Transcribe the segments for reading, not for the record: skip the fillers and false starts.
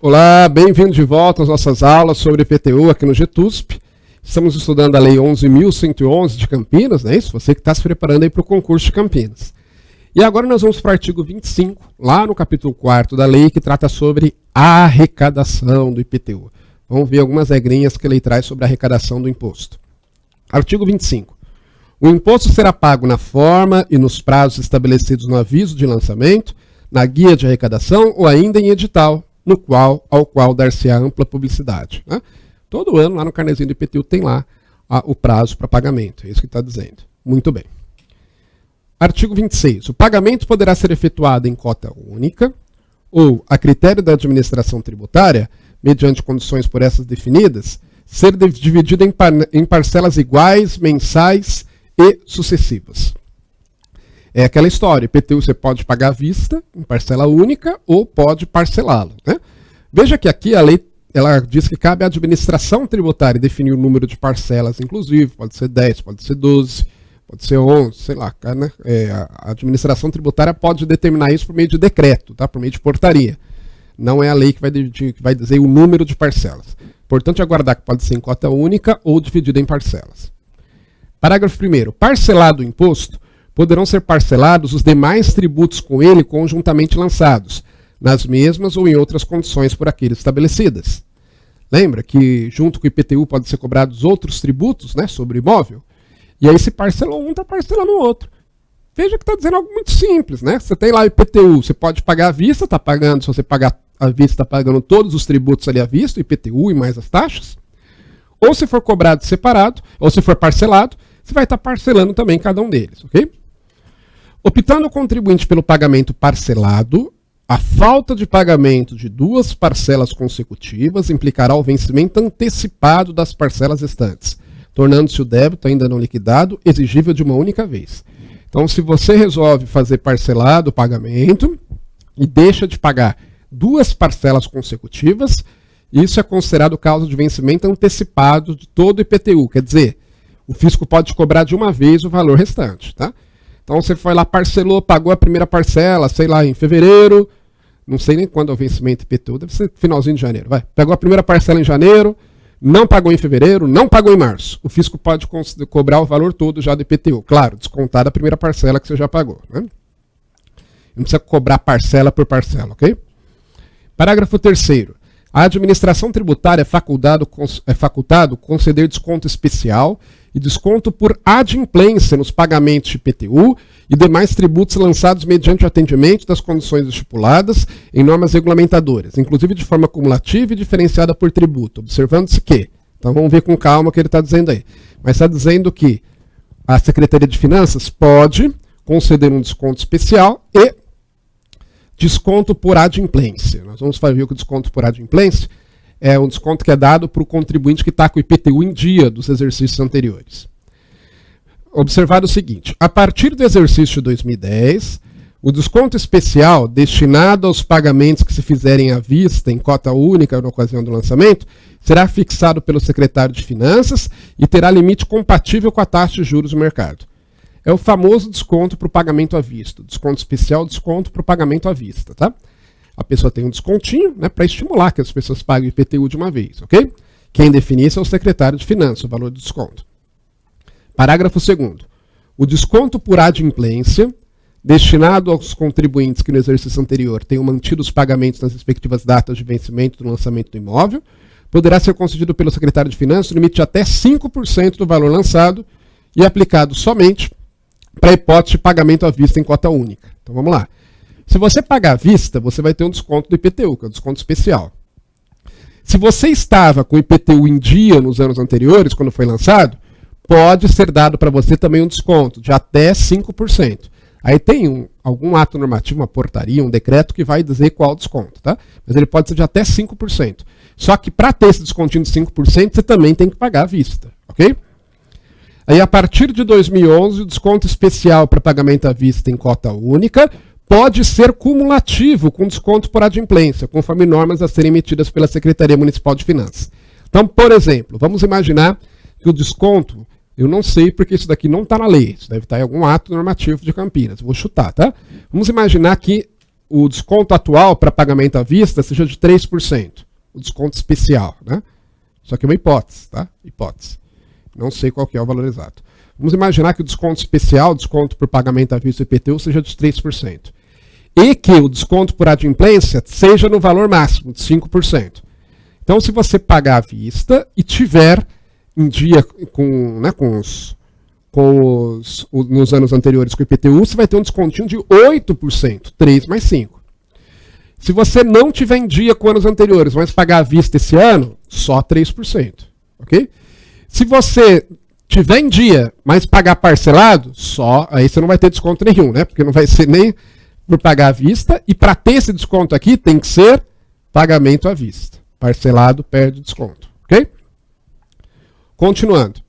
Olá, bem-vindo de volta às nossas aulas sobre IPTU aqui no GTUSP. Estamos estudando a Lei 11.111 de Campinas, não é isso? Você que está se preparando aí para o concurso de Campinas. E agora nós vamos para o artigo 25, lá no capítulo 4º da lei, que trata sobre a arrecadação do IPTU. Vamos ver algumas regrinhas que a lei traz sobre a arrecadação do imposto. Artigo 25. O imposto será pago na forma e nos prazos estabelecidos no aviso de lançamento, na guia de arrecadação ou ainda em edital, ao qual dar-se-á ampla publicidade. Né? Todo ano, lá no carnezinho do IPTU, tem lá o prazo para pagamento. É isso que está dizendo. Muito bem. Artigo 26. O pagamento poderá ser efetuado em cota única ou, a critério da administração tributária, mediante condições por essas definidas, ser dividido em parcelas iguais, mensais e sucessivas. É aquela história, IPTU você pode pagar à vista, em parcela única, ou pode parcelá-lo. Né? Veja que aqui a lei ela diz que cabe à administração tributária definir o número de parcelas, inclusive, pode ser 10, pode ser 12, pode ser 11, sei lá. Né? A administração tributária pode determinar isso por meio de decreto, tá? Por meio de portaria. Não é a lei que vai dizer o número de parcelas. Importante aguardar que pode ser em cota única ou dividida em parcelas. Parágrafo 1º. Parcelado o imposto, poderão ser parcelados os demais tributos com ele conjuntamente lançados, nas mesmas ou em outras condições por aqueles estabelecidas. Lembra que junto com o IPTU pode ser cobrados outros tributos, né, sobre o imóvel? E aí se parcelou um, está parcelando o outro. Veja que está dizendo algo muito simples, né? Você tem lá o IPTU, você pode pagar à vista, está pagando, se você pagar à vista, está pagando todos os tributos ali à vista, o IPTU e mais as taxas. Ou se for cobrado separado, ou se for parcelado, você vai estar parcelando também cada um deles, ok? Optando o contribuinte pelo pagamento parcelado, a falta de pagamento de duas parcelas consecutivas implicará o vencimento antecipado das parcelas restantes, tornando-se o débito ainda não liquidado exigível de uma única vez. Então, se você resolve fazer parcelado o pagamento e deixa de pagar duas parcelas consecutivas, isso é considerado causa de vencimento antecipado de todo o IPTU, quer dizer, o fisco pode cobrar de uma vez o valor restante, tá? Então você foi lá, parcelou, pagou a primeira parcela, sei lá, em fevereiro, não sei nem quando é o vencimento IPTU, deve ser finalzinho de janeiro, vai. Pegou a primeira parcela em janeiro, não pagou em fevereiro, não pagou em março. O fisco pode cobrar o valor todo já do IPTU, claro, descontar da primeira parcela que você já pagou, né? Não precisa cobrar parcela por parcela, ok? Parágrafo 3º. A administração tributária é facultado conceder desconto especial e desconto por adimplência nos pagamentos de IPTU e demais tributos lançados mediante o atendimento das condições estipuladas em normas regulamentadoras, inclusive de forma cumulativa e diferenciada por tributo, observando-se que, então vamos ver com calma o que ele está dizendo aí, mas está dizendo que a Secretaria de Finanças pode conceder um desconto especial e desconto por adimplência. Nós vamos ver que o desconto por adimplência é um desconto que é dado para o contribuinte que está com o IPTU em dia dos exercícios anteriores. Observar o seguinte, a partir do exercício de 2010, o desconto especial destinado aos pagamentos que se fizerem à vista em cota única na ocasião do lançamento, será fixado pelo secretário de Finanças e terá limite compatível com a taxa de juros do mercado. É o famoso desconto para o pagamento à vista. Desconto especial, desconto para o pagamento à vista, tá? A pessoa tem um descontinho, né, para estimular que as pessoas paguem o IPTU de uma vez, ok? Quem define isso é o secretário de Finanças, o valor do desconto. Parágrafo 2º. O desconto por adimplência, destinado aos contribuintes que no exercício anterior tenham mantido os pagamentos nas respectivas datas de vencimento do lançamento do imóvel, poderá ser concedido pelo secretário de Finanças no limite de até 5% do valor lançado e aplicado somente para a hipótese de pagamento à vista em cota única. Então vamos lá. Se você pagar à vista, você vai ter um desconto do IPTU, que é um desconto especial. Se você estava com o IPTU em dia nos anos anteriores, quando foi lançado, pode ser dado para você também um desconto de até 5%. Aí tem algum ato normativo, uma portaria, um decreto que vai dizer qual o desconto, tá? Mas ele pode ser de até 5%. Só que para ter esse descontinho de 5%, você também tem que pagar à vista, ok? Aí a partir de 2011, o desconto especial para pagamento à vista em cota única pode ser cumulativo com desconto por adimplência, conforme normas a serem emitidas pela Secretaria Municipal de Finanças. Então, por exemplo, vamos imaginar que o desconto, eu não sei porque isso daqui não está na lei, isso deve estar em algum ato normativo de Campinas, vou chutar, tá? Vamos imaginar que o desconto atual para pagamento à vista seja de 3%, o desconto especial, né? Isso aqui é uma hipótese, tá? Hipótese. Não sei qual que é o valor exato. Vamos imaginar que o desconto especial, desconto por pagamento à vista e IPTU, seja de 3%. E que o desconto por adimplência seja no valor máximo, de 5%. Então, se você pagar à vista e tiver em dia nos anos anteriores com o IPTU, você vai ter um descontinho de 8%, 3 mais 5. Se você não tiver em dia com anos anteriores, mas pagar à vista esse ano, só 3%. Ok? Se você tiver em dia, mas pagar parcelado, aí você não vai ter desconto nenhum, né? Porque não vai ser nem por pagar à vista, e para ter esse desconto aqui, tem que ser pagamento à vista. Parcelado perde desconto. Ok? Continuando.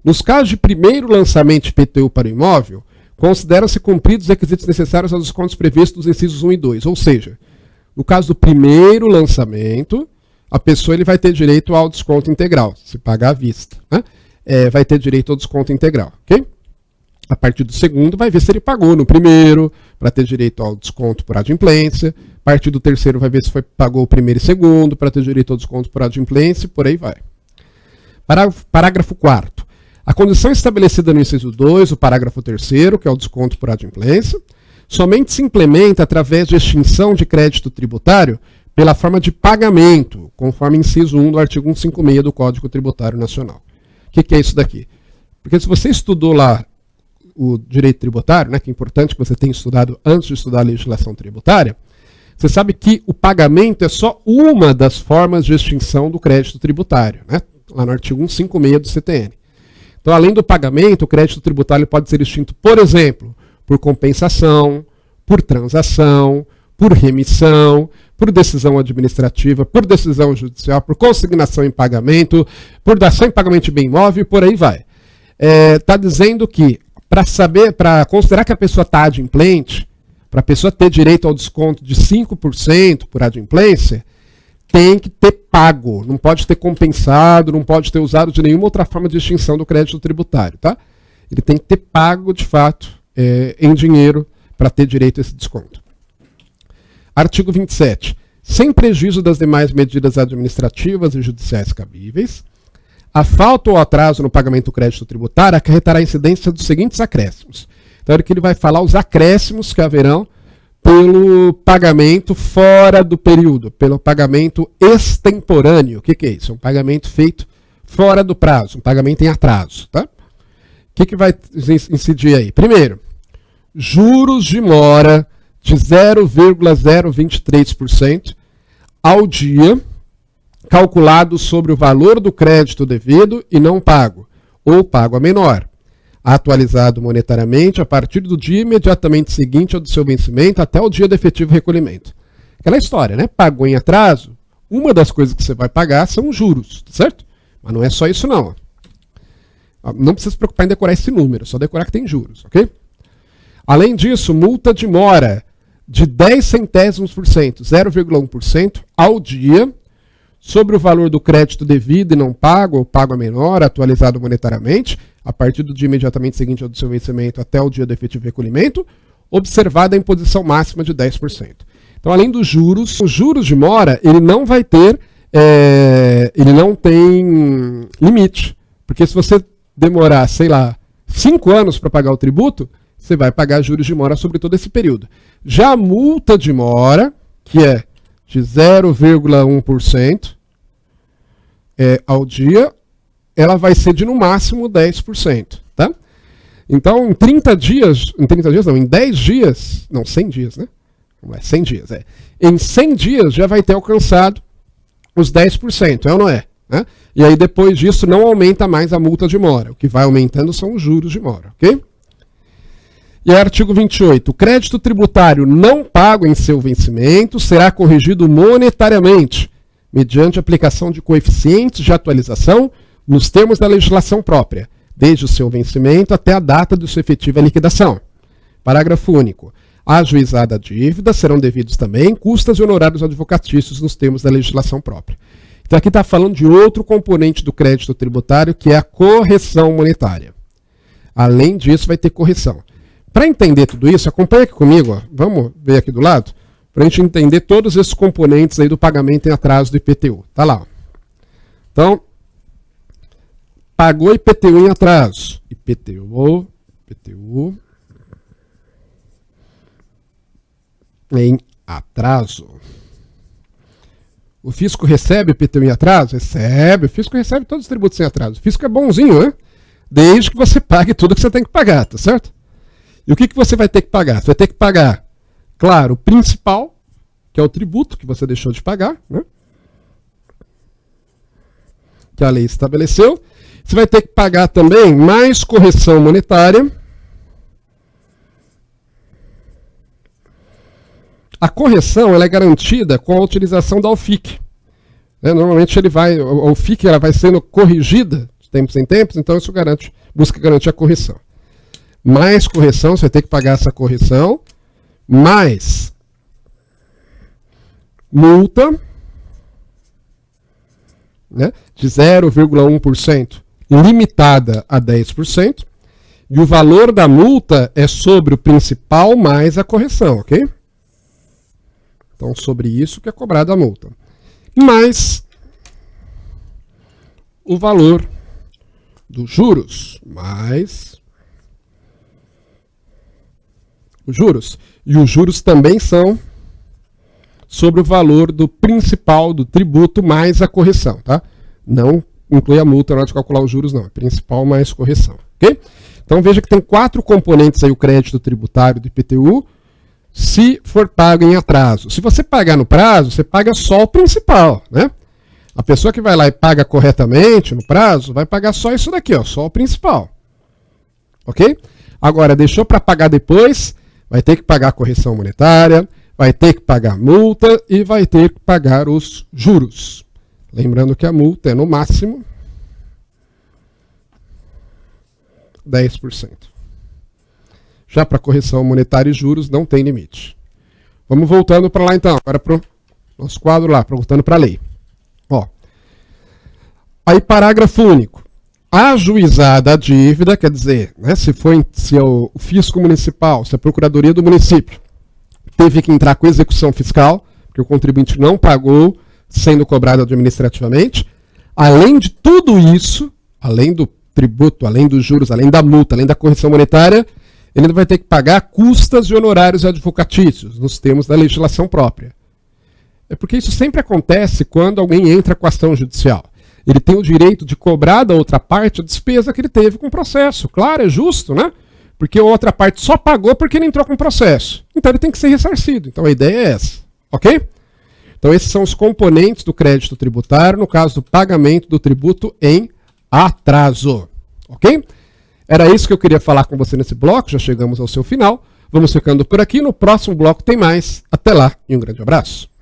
Nos casos de primeiro lançamento de IPTU para o imóvel, consideram-se cumpridos os requisitos necessários aos descontos previstos nos incisos 1 e 2. Ou seja, no caso do primeiro lançamento, a pessoa ele vai ter direito ao desconto integral, se pagar à vista. Né? Vai ter direito ao desconto integral. Ok? A partir do segundo, vai ver se ele pagou no primeiro, para ter direito ao desconto por adimplência. A partir do terceiro, vai ver se pagou o primeiro e segundo, para ter direito ao desconto por adimplência, e por aí vai. Parágrafo 4º. A condição estabelecida no inciso 2, o parágrafo 3º, que é o desconto por adimplência, somente se implementa através de extinção de crédito tributário pela forma de pagamento, conforme inciso 1 do artigo 156 do Código Tributário Nacional. O que é isso daqui? Porque se você estudou lá o direito tributário, né, que é importante que você tenha estudado antes de estudar a legislação tributária, você sabe que o pagamento é só uma das formas de extinção do crédito tributário, né, lá no artigo 156 do CTN. Então, além do pagamento, o crédito tributário pode ser extinto, por exemplo, por compensação, por transação, por remissão, por decisão administrativa, por decisão judicial, por consignação em pagamento, por dação em pagamento de bem imóvel e por aí vai. Está dizendo que, para considerar que a pessoa está adimplente, para a pessoa ter direito ao desconto de 5% por adimplência, tem que ter pago, não pode ter compensado, não pode ter usado de nenhuma outra forma de extinção do crédito tributário, tá? Ele tem que ter pago, de fato, em dinheiro, para ter direito a esse desconto. Artigo 27. Sem prejuízo das demais medidas administrativas e judiciais cabíveis, a falta ou atraso no pagamento do crédito tributário acarretará a incidência dos seguintes acréscimos. Então, é que ele vai falar os acréscimos que haverão pelo pagamento fora do período, pelo pagamento extemporâneo. O que é isso? É um pagamento feito fora do prazo, um pagamento em atraso. Tá? O que vai incidir aí? Primeiro, juros de mora de 0,023% ao dia, calculado sobre o valor do crédito devido e não pago, ou pago a menor, atualizado monetariamente a partir do dia imediatamente seguinte ao do seu vencimento até o dia do efetivo recolhimento. Aquela história, né? Pagou em atraso, uma das coisas que você vai pagar são os juros, certo? Mas não é só isso não. Não precisa se preocupar em decorar esse número, só decorar que tem juros, ok? Além disso, multa de mora de 10 centésimos por cento, 0,1% ao dia, sobre o valor do crédito devido e não pago, ou pago a menor, atualizado monetariamente, a partir do dia imediatamente seguinte ao do seu vencimento até o dia do efetivo recolhimento, observada a imposição máxima de 10%. Então, além dos juros, os juros de mora, ele não vai ter, ele não tem limite. Porque se você demorar, 5 anos para pagar o tributo, você vai pagar juros de mora sobre todo esse período. Já a multa de mora, que é de 0,1% ao dia, ela vai ser de no máximo 10%. Tá? Então, em 10 dias, não, 100 dias, né? Não é 100 dias, Em 100 dias já vai ter alcançado os 10%, é ou não é? Né? E aí depois disso não aumenta mais a multa de mora. O que vai aumentando são os juros de mora, ok? E artigo 28. O crédito tributário não pago em seu vencimento será corrigido monetariamente, mediante aplicação de coeficientes de atualização nos termos da legislação própria, desde o seu vencimento até a data de sua efetiva liquidação. Parágrafo único. À ajuizada a dívida serão devidos também custas e honorários advocatícios nos termos da legislação própria. Então aqui está falando de outro componente do crédito tributário, que é a correção monetária. Além disso, vai ter correção. Para entender tudo isso, acompanha aqui comigo, ó. Vamos ver aqui do lado para a gente entender todos esses componentes aí do pagamento em atraso do IPTU. Tá lá. Então, pagou IPTU em atraso. IPTU em atraso. O fisco recebe IPTU em atraso? Recebe. O fisco recebe todos os tributos em atraso. O fisco é bonzinho, né? Desde que você pague tudo que você tem que pagar, tá certo? E o que você vai ter que pagar? Você vai ter que pagar, claro, o principal, que é o tributo que você deixou de pagar, né? Que a lei estabeleceu. Você vai ter que pagar também mais correção monetária. A correção ela é garantida com a utilização da OFIC. Normalmente a OFIC ela vai sendo corrigida de tempos em tempos, então isso busca garantir a correção. Mais correção, você vai ter que pagar essa correção, mais multa, né, de 0,1%, limitada a 10%, e o valor da multa é sobre o principal mais a correção, ok? Então, sobre isso que é cobrada a multa. Mais o valor dos juros, mais os juros. E os juros também são sobre o valor do principal do tributo mais a correção, tá? Não inclui a multa na hora de calcular os juros, não. É principal mais correção, ok? Então, veja que tem 4 componentes aí, o crédito tributário do IPTU, se for pago em atraso. Se você pagar no prazo, você paga só o principal, né? A pessoa que vai lá e paga corretamente no prazo, vai pagar só isso daqui, ó, só o principal. Ok? Agora, deixou para pagar depois, vai ter que pagar a correção monetária, vai ter que pagar a multa e vai ter que pagar os juros. Lembrando que a multa é no máximo 10%. Já para correção monetária e juros não tem limite. Vamos voltando para lá então, agora para o nosso quadro lá, voltando para a lei. Ó. Aí parágrafo único. Ajuizada a dívida, quer dizer, né, se é o fisco municipal, se a procuradoria do município teve que entrar com execução fiscal, porque o contribuinte não pagou, sendo cobrado administrativamente, além de tudo isso, além do tributo, além dos juros, além da multa, além da correção monetária, ele ainda vai ter que pagar custas e honorários advocatícios, nos termos da legislação própria. É porque isso sempre acontece quando alguém entra com ação judicial. Ele tem o direito de cobrar da outra parte a despesa que ele teve com o processo. Claro, é justo, né? Porque a outra parte só pagou porque ele entrou com o processo. Então ele tem que ser ressarcido. Então a ideia é essa, ok? Então esses são os componentes do crédito tributário no caso do pagamento do tributo em atraso, ok? Era isso que eu queria falar com você nesse bloco, já chegamos ao seu final. Vamos ficando por aqui, no próximo bloco tem mais. Até lá e um grande abraço.